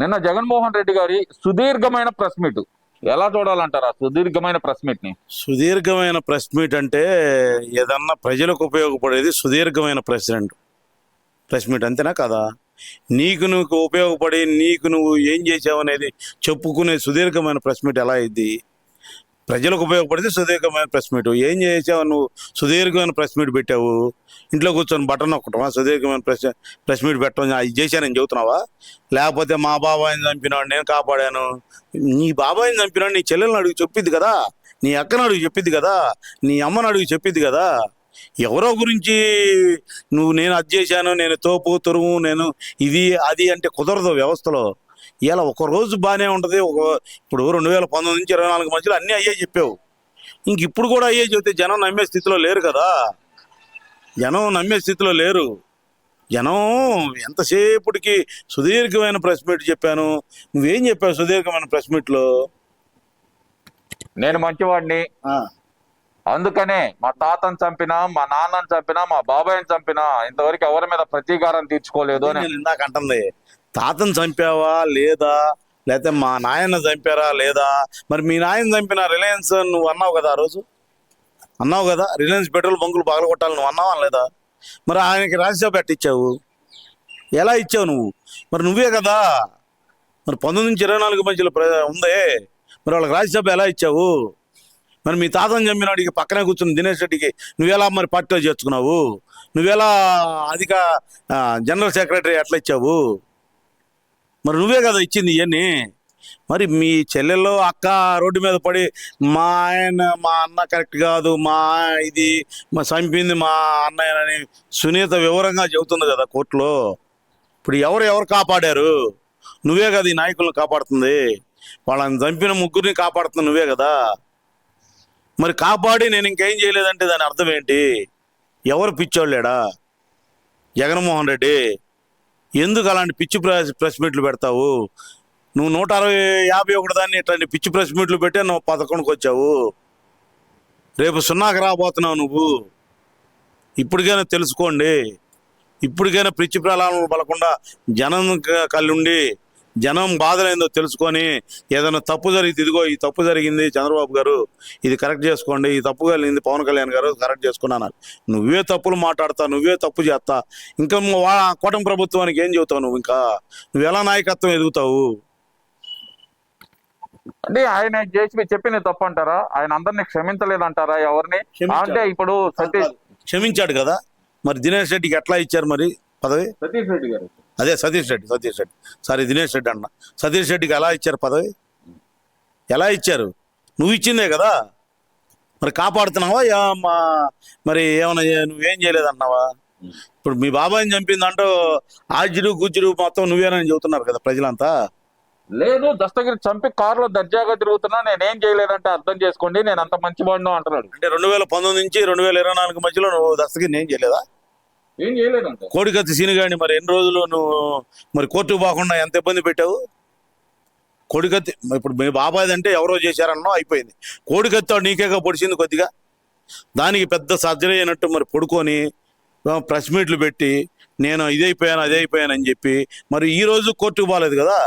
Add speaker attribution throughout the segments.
Speaker 1: నిన్న జగన్మోహన్ రెడ్డి గారి సుదీర్ఘమైన ప్రెస్ మీట్ ఎలా చూడాలంటారా? సుదీర్ఘమైన ప్రెస్ మీట్ ని
Speaker 2: సుదీర్ఘమైన ప్రెస్ మీట్ అంటే ఏదన్నా ప్రజలకు ఉపయోగపడేది సుదీర్ఘమైన ప్రెస్ మీట్ అంతేనా కదా? నీకు నువ్వు ఉపయోగపడి నీకు నువ్వు ఏం చేసావు అనేది చెప్పుకునే సుదీర్ఘమైన ప్రెస్ మీట్ ఎలా అయింది? ప్రజలకు ఉపయోగపడితే సుదీర్ఘమైన ప్రెస్ మీట్. ఏం చేసావు నువ్వు? సుదీర్ఘమైన ప్రెస్ మీట్ పెట్టావు. ఇంట్లో కూర్చొని బటన్ నొక్కటమా? సుదీర్ఘమైన ప్రెస్ మీట్ పెట్టడం ఇది చేశానని చెబుతున్నావా? లేకపోతే మా బాబాయిని చంపినాడు నేను కాపాడాను. నీ బాబాయిని చంపినాడు నీ చెల్లెలను అడుగు చెప్పిద్ది కదా, నీ అక్కను అడుగు చెప్పిద్ది కదా, నీ అమ్మను అడుగు చెప్పిద్ది కదా. ఎవరో గురించి నువ్వు నేను అది చేశాను, నేను తోపు తురుము, నేను ఇది అది అంటే కుదరదు వ్యవస్థలో. ఇలా ఒక రోజు బాగానే ఉంటుంది. ఇప్పుడు 2019 నుంచి 24 మధ్యలో అన్నీ అయ్యే చెప్పావు. ఇప్పుడు కూడా అయ్యే చెబితే జనం నమ్మే స్థితిలో లేరు కదా. జనం నమ్మే స్థితిలో లేరు. జనం ఎంతసేపటికి సుదీర్ఘమైన ప్రెస్ మీట్ చెప్పాను. నువ్వేం చెప్పావు సుదీర్ఘమైన ప్రెస్ మీట్లో?
Speaker 1: నేను మంచివాడిని, అందుకనే మా తాతను చంపినా, మా నాన్నని చంపినా, మా బాబాయిని చంపినా ఇంతవరకు ఎవరి మీద ప్రతీకారం తీర్చుకోలేదు అని
Speaker 2: నేను ఇందాక అంటుంది. తాతను చంపావా లేదా, లేకపోతే మా నాయన చంపారా లేదా? మరి మీ నాయన చంపిన రిలయన్స్ నువ్వు అన్నావు కదా, ఆ రోజు అన్నావు కదా, రిలయన్స్ పెట్రోల్ బంకులు పగలగొట్టాలి నువ్వు అన్నావా లేదా? మరి ఆయనకి రాజ్యసభ ఎట్టిచ్చావు? ఎలా ఇచ్చావు నువ్వు? మరి నువ్వే కదా. మరి 19 నుంచి 24 మధ్యలో ఉందే, మరి వాళ్ళకి రాజ్యసభ ఎలా ఇచ్చావు? మరి మీ తాతను చంపినాడికి పక్కనే కూర్చుని దినేష్ రెడ్డికి నువ్వెలా మరి పార్టీలో చేర్చుకున్నావు? నువ్వెలా అధిక జనరల్ సెక్రటరీ ఎట్లా ఇచ్చావు? మరి నువ్వే కదా ఇచ్చింది ఇవన్నీ. మరి మీ చెల్లెల్లో అక్క రోడ్డు మీద పడి మా అన్న కరెక్ట్ కాదు, మా చంపింది మా అన్నయ్యనని సునీత వివరంగా చెబుతుంది కదా కోర్టులో. ఇప్పుడు ఎవరు కాపాడారు? నువ్వే కదా ఈ నాయకులను కాపాడుతుంది. వాళ్ళని చంపిన ముగ్గురిని కాపాడుతుంది నువ్వే కదా. మరి కాపాడి నేను ఇంకేం చేయలేదంటే దాని అర్థం ఏంటి? ఎవరు పిచ్చోళ్ళేడా? జగన్మోహన్ రెడ్డి ఎందుకు అలాంటి పిచ్చి ప్రెస్ మీట్లు పెడతావు? నువ్వు 151 దాన్ని ఇట్లాంటి పిచ్చి ప్రెస్ మీట్లు పెట్టే నువ్వు 11కి వచ్చావు. రేపు 0కి రాబోతున్నావు నువ్వు. ఇప్పటికైనా తెలుసుకోండి. ఇప్పటికైనా పిచ్చి ప్రలాపం పడకుండా జనం కళ్ళుండి జనం బాధలేందో తెలుసుకొని ఏదైనా తప్పు జరిగితే ఇదిగో ఈ తప్పు జరిగింది చంద్రబాబు గారు, ఇది కరెక్ట్ చేసుకోండి, ఈ తప్పు కలిగింది పవన్ కళ్యాణ్ గారు కరెక్ట్ చేసుకున్నాను. నువ్వే తప్పులు మాట్లాడతా, నువ్వే తప్పు చేస్తా. ఇంకా కూటమి ప్రభుత్వానికి ఏం చెబుతావు నువ్వు? ఇంకా నువ్వు ఎలా నాయకత్వం ఎదుగుతావు?
Speaker 1: అంటే ఆయన చేసి చెప్పింది తప్పు అంటారా? ఆయన అందరినీ క్షమించలేదంటారా ఎవరిని? అంటే ఇప్పుడు
Speaker 2: క్షమించాడు కదా. మరి దినేష్ రెడ్డికి ఎట్లా ఇచ్చారు మరి పదవి?
Speaker 1: సతీష్ రెడ్డి గారు,
Speaker 2: అదే సతీష్ రెడ్డి సారీ దినేష్ రెడ్డి అన్న. సతీష్ రెడ్డికి ఎలా ఇచ్చారు పదవి? ఎలా ఇచ్చారు? నువ్వు ఇచ్చిందే కదా. మరి కాపాడుతున్నావా? మరి ఏమన్నా నువ్వేం చేయలేదన్నావా? ఇప్పుడు మీ బాబాయిని చంపిందంటూ ఆజ్యుడు గుజ్జుడు మొత్తం నువ్వేనని చెబుతున్నారు కదా ప్రజలంతా.
Speaker 1: లేదు, దస్తగిరి చంపి కారులో దర్జాగా తిరుగుతున్నా, నేనేం చేయలేదంటే అర్థం చేసుకోండి, నేను అంత మంచివాడినో అంటున్నాడు.
Speaker 2: అంటే 2019 నుంచి 2024 మధ్యలో నువ్వు దస్తగిరిని ఏం చేయలేదా?
Speaker 1: ఏం చేయలేదంట.
Speaker 2: కోడికత్తి సీనుగాడిని మరి ఎన్ని రోజులు నువ్వు మరి కోర్టుకు పోకుండా ఎంత ఇబ్బంది పెట్టావు? కోడికత్తి ఇప్పుడు మీ బాబాయ్ అంటే ఎవరో చేశారన్నో అయిపోయింది. కోడికత్తి నీకేగా పొడిచింది కొద్దిగా. దానికి పెద్ద సర్జరీ అయినట్టు మరి పడుకొని ప్రెస్ మీట్లు పెట్టి నేను ఇదైపోయాను అదైపోయాను అని చెప్పి మరి ఈ రోజు కోర్టుకు పోలేదు కదా.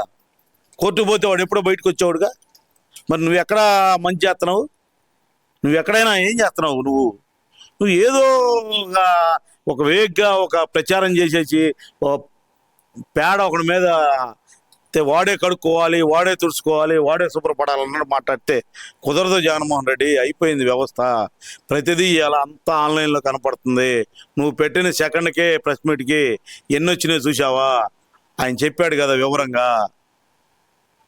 Speaker 2: కోర్టుకు పోతే వాడు ఎప్పుడో బయటకు వచ్చేవాడుగా. మరి నువ్వు ఎక్కడ మంచి చేస్తున్నావు? నువ్వు ఎక్కడైనా ఏం చేస్తున్నావు? నువ్వు ఏదో ఒక వేగ్గా ఒక ప్రచారం చేసేసి పేడ ఒకడి మీద వాడే కడుక్కోవాలి, వాడే తుడుచుకోవాలి, వాడే శుభ్రపడాలన్నట్టు మాట్లాడితే కుదరదు జగన్మోహన్ రెడ్డి. అయిపోయింది వ్యవస్థ. ప్రతిదీ ఇలా అంతా ఆన్లైన్లో కనపడుతుంది. నువ్వు పెట్టిన సెకండ్కే ప్రెస్ మీట్కి ఎన్ని వచ్చినాయి చూసావా? ఆయన చెప్పాడు కదా వివరంగా.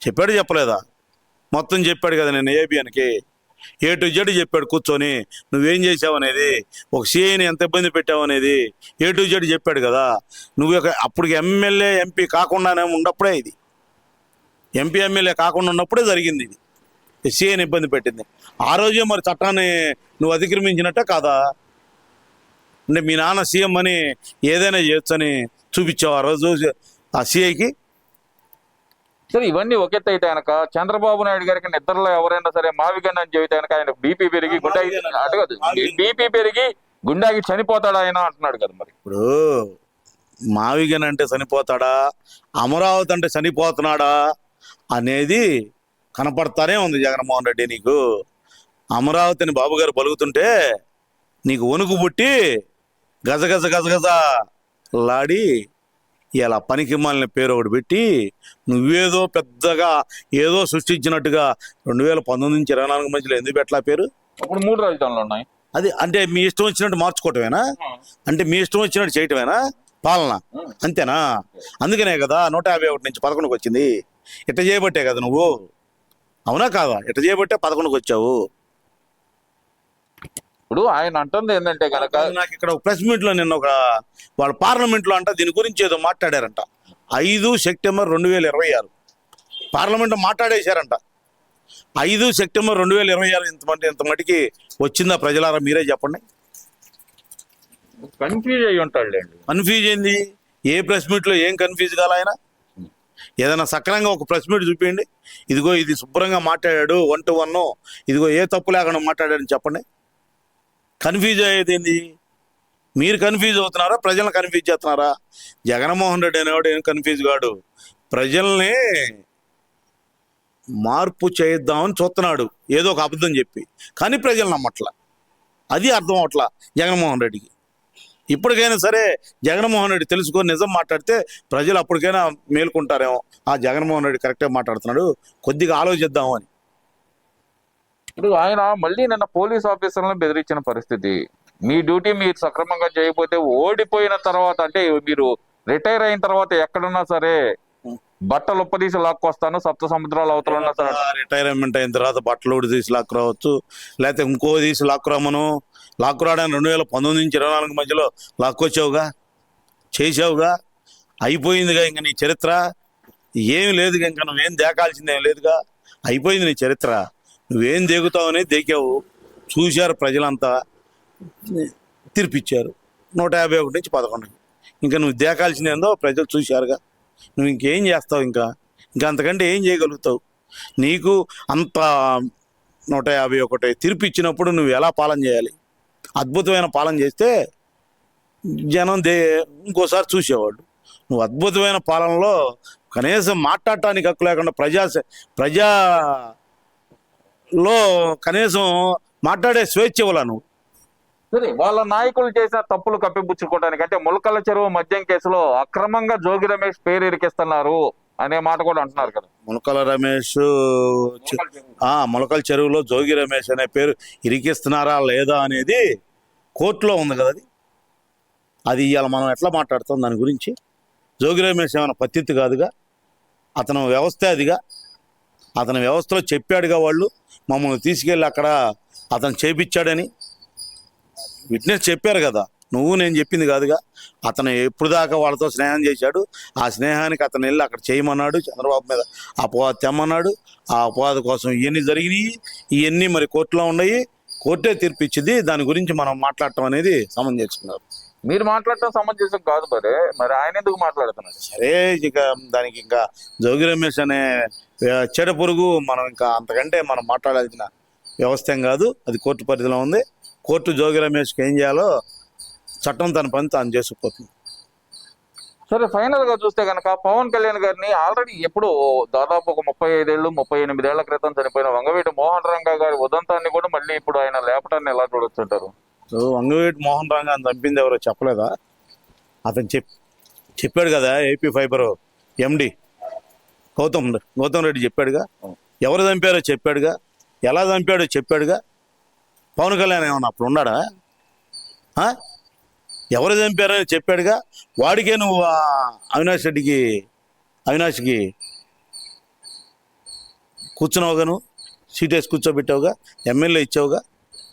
Speaker 2: చెప్పాడు చెప్పలేదా? మొత్తం చెప్పాడు కదా నేను ఏబిఎన్కి A to Z చెప్పాడు కూర్చొని. నువ్వేం చేసావు అనేది, ఒక సిఐని ఎంత ఇబ్బంది పెట్టావు అనేది A to Z చెప్పాడు కదా. నువ్వు అప్పటికి ఎమ్మెల్యే ఎంపీ కాకుండానే ఉన్నప్పుడే ఇది, ఎంపీ ఎమ్మెల్యే కాకుండా ఉన్నప్పుడే జరిగింది ఇది. సిఐని ఇబ్బంది పెట్టింది ఆ రోజే. మరి చట్టాన్ని నువ్వు అతిక్రమించినట్టే కాదా? అంటే మీ నాన్న సీఎం అని ఏదైనా చేయొచ్చని చూపించావు ఆ రోజు ఆ సిఐకి.
Speaker 1: సరే, ఇవన్నీ ఒకెత్త అయితే కనుక చంద్రబాబు నాయుడు గారికి నిద్రలో ఎవరైనా సరే మావిగన్ అని చెబితే కనుక ఆయన బీపీ పెరిగి గుండాకి చనిపోతాడు ఆయన అంటున్నాడు కదా. మరి
Speaker 2: ఇప్పుడు మావిగన్ అంటే చనిపోతాడా, అమరావతి అంటే చనిపోతున్నాడా అనేది కనపడతానే ఉంది జగన్మోహన్ రెడ్డి. నీకు అమరావతిని బాబు గారు పలుకుతుంటే నీకు వణుకు పుట్టి గజగజ గజగజ లాడి ఇలా పనికి మాలిన పేరు ఒకటి పెట్టి నువ్వేదో పెద్దగా ఏదో సృష్టించినట్టుగా 2019 నుంచి 24 మధ్యలో ఎందుకు పెట్టలా పేరు?
Speaker 1: అప్పుడు 3 రాజధానులు ఉన్నాయి.
Speaker 2: అది అంటే మీ ఇష్టం వచ్చినట్టు మార్చుకోవటమేనా? అంటే మీ ఇష్టం వచ్చినట్టు చేయటమేనా పాలన? అంతేనా? అందుకనే కదా 151 నుంచి 11కి వచ్చింది. ఇట్ట చేయబట్టే కదా నువ్వు, అవునా కాదా? ఇట్ట చేయబట్టే 11కి వచ్చావు.
Speaker 1: ఇప్పుడు ఆయన అంటుంది ఏంటంటే కనుక,
Speaker 2: నాకు ఇక్కడ ఒక ప్రెస్ మీట్ లో నిన్న ఒక వాళ్ళ పార్లమెంట్ లో అంట దీని గురించి ఏదో మాట్లాడారంట. 5 సెప్టెంబర్ 2026 పార్లమెంట్ మాట్లాడేశారంట. 5 సెప్టెంబర్ 2026 ఇంత మటుకి వచ్చిందా ప్రజలారా? మీరే చెప్పండి.
Speaker 1: కన్ఫ్యూజ్ అయ్యి ఉంటాడులేండి.
Speaker 2: కన్ఫ్యూజ్ అయింది. ఏ ప్రెస్ మీట్ లో ఏం కన్ఫ్యూజ్ కాల ఆయన? ఏదైనా సక్రంగా ఒక ప్రెస్ మీట్ చూపించండి, ఇదిగో ఇది శుభ్రంగా మాట్లాడాడు 1 to 1, ఇదిగో ఏ తప్పు లేకుండా మాట్లాడాడని చెప్పండి. కన్ఫ్యూజ్ అయ్యేది ఏంది? మీరు కన్ఫ్యూజ్ అవుతున్నారా, ప్రజలను కన్ఫ్యూజ్ చేస్తున్నారా? జగన్మోహన్ రెడ్డి అనేవాడు ఏం కన్ఫ్యూజ్ కాడు, ప్రజల్ని మార్పు చేద్దామని చూస్తున్నాడు ఏదో ఒక అబద్ధం చెప్పి. కానీ ప్రజలు నమ్మట్లా, అది అర్థం అవట్లా జగన్మోహన్ రెడ్డికి. ఇప్పటికైనా సరే జగన్మోహన్ రెడ్డి తెలుసుకొని నిజం మాట్లాడితే ప్రజలు అప్పటికైనా మేలుకుంటారేమో, ఆ జగన్మోహన్ రెడ్డి కరెక్ట్గా మాట్లాడుతున్నాడు, కొద్దిగా ఆలోచిద్దాము అని.
Speaker 1: ఇప్పుడు ఆయన మళ్ళీ నిన్న పోలీస్ ఆఫీసర్లను బెదిరించిన పరిస్థితి. మీ డ్యూటీ మీరు సక్రమంగా చేయకపోతే ఓడిపోయిన తర్వాత, అంటే మీరు రిటైర్ అయిన తర్వాత ఎక్కడున్నా సరే బట్టలు ఉప్పదీసి లాక్కొస్తాను, 7 సముద్రాల అవతల ఉన్నా సరే.
Speaker 2: రిటైర్మెంట్ అయిన తర్వాత బట్టలు ఊడి తీసి లాక్కురావచ్చు, లేకపోతే ఇంకో తీసి లాక్కురామను. లాక్కురావడానికి 2019 నుంచి 24 మధ్యలో లాక్కొచ్చావుగా, చేసావుగా, అయిపోయిందిగా. ఇంకా నీ చరిత్ర ఏమి లేదుగా, ఇంకా నువ్వేం దేకాల్సిందేం లేదుగా, అయిపోయింది నీ చరిత్ర. నువ్వేం దేగుతావు అనేది దేకావు, చూశారు ప్రజలంతా, తీర్పిచ్చారు 151 నుంచి 11. ఇంకా నువ్వు దేకాల్సిందేందో ప్రజలు చూశారుగా, నువ్వు ఇంకేం చేస్తావు? ఇంకా అంతకంటే ఏం చేయగలుగుతావు? నీకు అంత 151 తీర్పిచ్చినప్పుడు నువ్వు ఎలా పాలన చేయాలి? అద్భుతమైన పాలన చేస్తే జనం ఇంకోసారి చూసేవాళ్ళు. నువ్వు అద్భుతమైన పాలనలో కనీసం మాట్లాడటానికి హక్కు లేకుండా ప్రజాలో కనీసం మాట్లాడే స్వేచ్ఛ ఇవ్వాల నువ్వు.
Speaker 1: సరే, వాళ్ళ నాయకులు చేసిన తప్పులు కప్పిపుచ్చుకోవడానికి, అంటే ములకల చెరువు మద్యం కేసులో అక్రమంగా జోగి రమేష్ పేరు ఇరికిస్తున్నారు అనే మాట కూడా అంటున్నారు కదా.
Speaker 2: ములకల చెరువులో జోగి రమేష్ అనే పేరు ఇరికిస్తున్నారా లేదా అనేది కోర్టులో ఉంది కదా. అది ఇవాళ మనం ఎట్లా మాట్లాడుతాం దాని గురించి? జోగి రమేష్ ఏమైనా పత్తిత్తు కాదుగా, అతను వ్యవస్థ అదిగా, అతని వ్యవస్థలో చెప్పాడుగా, వాళ్ళు మమ్మల్ని తీసుకెళ్ళి అక్కడ అతను చేపించాడని విట్నెస్ చెప్పారు కదా. నువ్వు నేను చెప్పింది కాదుగా. అతను ఎప్పుడు దాకా వాళ్ళతో స్నేహం చేశాడు, ఆ స్నేహానికి అతను వెళ్ళి అక్కడ చేయమన్నాడు, చంద్రబాబు మీద అపవాదు తెమ్మన్నాడు. ఆ అపవాదు కోసం ఇవన్నీ జరిగినాయి, ఇవన్నీ మరి కోర్టులో ఉన్నాయి, కోర్టే తీర్పిచ్చింది. దాని గురించి మనం మాట్లాడటం అనేది సమంజసం.
Speaker 1: మీరు మాట్లాడటం సమంజసం కాదు, మరి ఆయన ఎందుకు మాట్లాడుతున్నారు?
Speaker 2: సరే, ఇక దానికి ఇంకా జోగి రమేష్ అనే చెడ పురుగు, మనం ఇంకా అంతకంటే మనం మాట్లాడాల్సిన వ్యవస్థ ఏం కాదు. అది కోర్టు పరిధిలో ఉంది. కోర్టు జోగి రమేష్కి ఏం చేయాలో చట్టం తన పని తాను చేసుకుపోతుంది.
Speaker 1: సరే, ఫైనల్ గా చూస్తే కనుక పవన్ కళ్యాణ్ గారిని ఆల్రెడీ ఎప్పుడు దాదాపు ఒక 35 ఏళ్ళు 38 ఏళ్ల క్రితం చనిపోయిన వంగవీటి మోహన్ రంగా గారి ఉదంతాన్ని కూడా మళ్ళీ ఇప్పుడు ఆయన లేపటాన్ని ఎలా చూడొచ్చుంటారు?
Speaker 2: వంగవీటి మోహన్ రంగాన్ని చంపింది ఎవరో చెప్పలేదా? అతను చెప్పాడు కదా, ఏపీ ఫైబర్ ఎండి గౌతమ్ రెడ్డి చెప్పాడుగా. ఎవరు చంపారో చెప్పాడుగా, ఎలా చంపాడో చెప్పాడుగా. పవన్ కళ్యాణ్ ఏమన్నా అప్పుడు ఉన్నాడా? ఎవరు చంపారని చెప్పాడుగా. వాడికే నువ్వు అవినాష్కి కూర్చున్నావుగా, నువ్వు సీట్ వేసి కూర్చోబెట్టావుగా, ఎమ్మెల్యే ఇచ్చావుగా,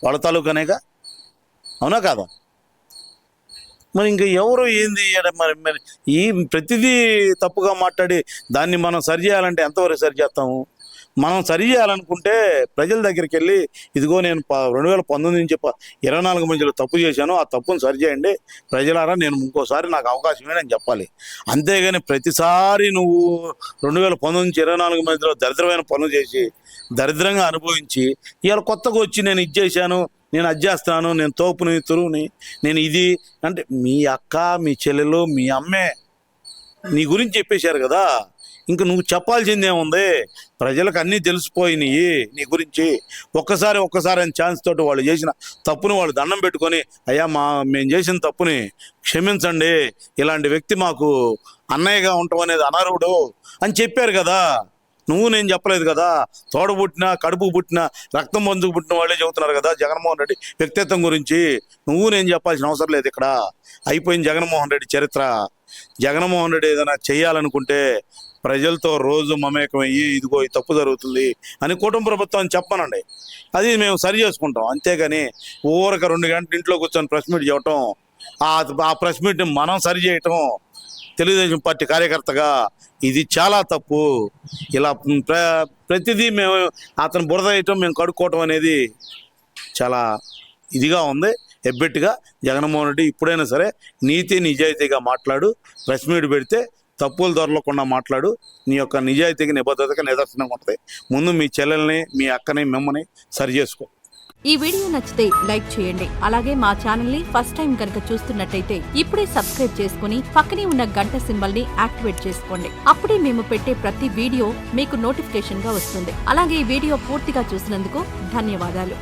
Speaker 2: వాళ్ళ తాలూకానేగా, అవునా కాదా? మరి ఇంకా ఎవరు ఏంది మరి ఈ ప్రతిదీ తప్పుగా మాట్లాడి దాన్ని మనం సరి చేయాలంటే ఎంతవరకు సరి చేస్తాము? మనం సరి చేయాలనుకుంటే ప్రజల దగ్గరికి వెళ్ళి, ఇదిగో నేను 2019 నుంచి 24 మధ్యలో తప్పు చేశాను, ఆ తప్పును సరి చేయండి ప్రజలారా, నేను ఇంకోసారి నాకు అవకాశం అని చెప్పాలి. అంతేగాని ప్రతిసారి నువ్వు 2019 నుంచి 24 మధ్యలో దరిద్రమైన పనులు చేసి దరిద్రంగా అనుభవించి ఇవాళ కొత్తగా వచ్చి నేను ఇది చేశాను నేను అది చేస్తాను, నేను తోపుని తురువుని, నేను ఇది అంటే మీ అక్క మీ చెల్లెలు మీ అమ్మే నీ గురించి చెప్పేశారు కదా, ఇంక నువ్వు చెప్పాల్సిందే ఉంది. ప్రజలకు అన్నీ తెలిసిపోయినాయి నీ గురించి. ఒక్కసారి అని ఛాన్స్ తోటి వాళ్ళు చేసిన తప్పుని వాళ్ళు దండం పెట్టుకొని, అయ్యా మేము చేసిన తప్పుని క్షమించండి, ఇలాంటి వ్యక్తి మాకు అన్నయ్యగా ఉండటం అనేది అనర్హుడు అని చెప్పారు కదా. నువ్వు నేను చెప్పలేదు కదా. తోడ పుట్టిన కడుపు పుట్టిన రక్తం బంధుకు పుట్టిన వాళ్ళే చెబుతున్నారు కదా జగన్మోహన్ రెడ్డి వ్యక్తిత్వం గురించి. నువ్వు నేను చెప్పాల్సిన అవసరం లేదు. ఇక్కడ అయిపోయింది జగన్మోహన్ రెడ్డి చరిత్ర. జగన్మోహన్ రెడ్డి ఏదైనా చేయాలనుకుంటే ప్రజలతో రోజు మమేకమయ్యి ఇదిగో ఈ తప్పు జరుగుతుంది అని కుటుంబ ప్రభుత్వం చెప్పనండి, అది మేము సరి చేసుకుంటాం. అంతేగాని ఊరక 2 గంటలు ఇంట్లో కూర్చొని ప్రెస్ మీట్ చేయటం, ఆ ప్రెస్ మీట్ని మనం సరి చేయటం తెలుగుదేశం పార్టీ కార్యకర్తగా ఇది చాలా తప్పు. ఇలా ప్రతిదీ మేము అతను బురద వేయటం మేము కడుక్కోవటం అనేది చాలా ఇదిగా ఉంది. ఎబ్బెట్టుగా జగన్మోహన్ రెడ్డి ఇప్పుడైనా సరే నీతి నిజాయితీగా మాట్లాడు. ప్రెస్ మీట్ పెడితే తప్పులు దొరలకుండా మాట్లాడు. నీ యొక్క నిజాయితీకి నిబద్ధతగా నిదర్శనంగా ఉంటుంది. ముందు మీ చెల్లెల్ని మీ అక్కని మిమ్మల్ని సరి చేసుకో.
Speaker 3: ఈ వీడియో నచ్చితే లైక్ చేయండి. అలాగే మా ఛానల్ ని ఫస్ట్ టైం కనుక చూస్తున్నట్టయితే ఇప్పుడే సబ్స్క్రైబ్ చేసుకుని పక్కనే ఉన్న గంట సింబల్ ని యాక్టివేట్ చేసుకోండి. అప్పుడే మేము పెట్టే ప్రతి వీడియో మీకు నోటిఫికేషన్ గా వస్తుంది. అలాగే ఈ వీడియో పూర్తిగా చూసినందుకు ధన్యవాదాలు.